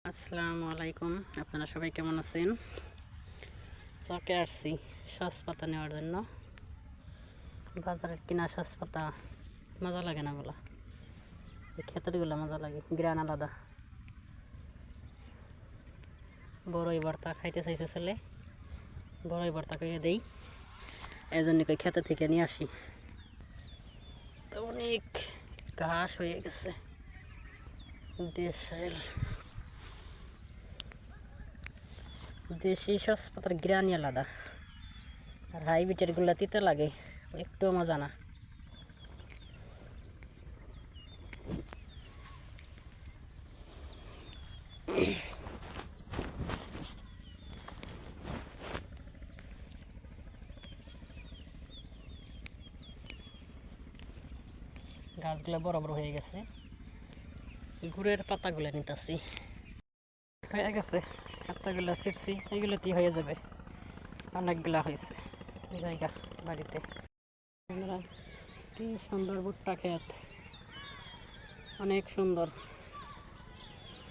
আসসালামু আলাইকুম, আপনারা সবাই কেমন আছেন? চকে আসছি সস পাতা নেওয়ার জন্য। বাজারের কিনা সস পাতা মজা লাগে না, বলা এই ক্ষেতেরগুলো মজা লাগে, গ্রান আলাদা। বড়ই ভর্তা খাইতে চাইছে ছেলে, বড়ই ভর্তা করে দেই, এই জন্য খেতে থেকে নিয়ে আসি। তো অনেক ঘাস হয়ে গেছে, দেশি সস পাতার গ্রানই আলাদা, আর হাইব্রিডের গুলা তিতে লাগে, একটু মজা না। গাছগুলো বড় বড় হয়ে গেছে, গুড়ের পাতাগুলো নিতেছি, হয়ে গেছে পাতাগুলো ছিটছি, এগুলোতেই হয়ে যাবে। অনেকগুলা হয়েছে জায়গা বাড়িতে। আমরা কি সুন্দর ভুট্টা ক্ষেত, অনেক সুন্দর,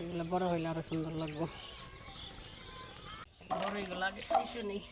এগুলো বড় হইলে আরো সুন্দর লাগবে। বড় এগুলো আগে চাইছে নেই,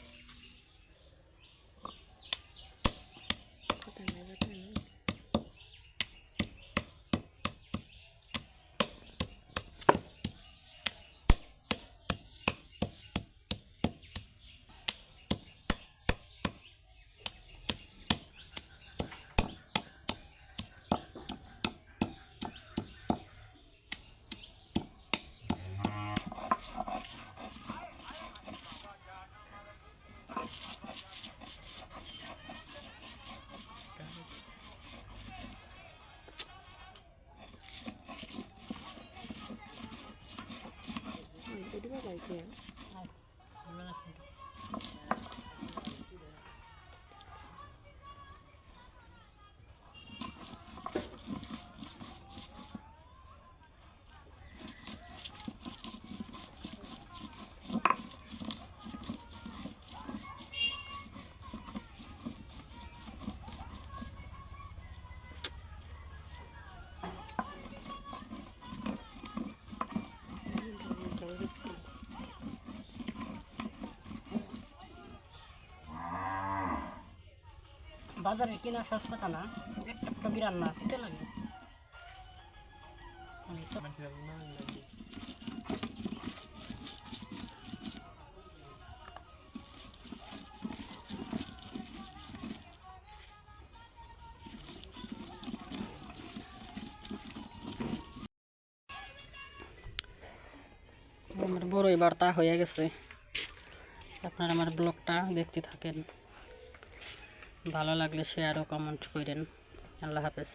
বাজারে কিনা সস পাতা না, একটা বিরান না, খেতে লাগে। আমার বড়ই ভর্তা হয়ে গেছে। আপনারা আমার ব্লগটা দেখতে থাকেন, ভালো লাগলে শেয়ার ও কমেন্ট করেন। আল্লাহ হাফেজ।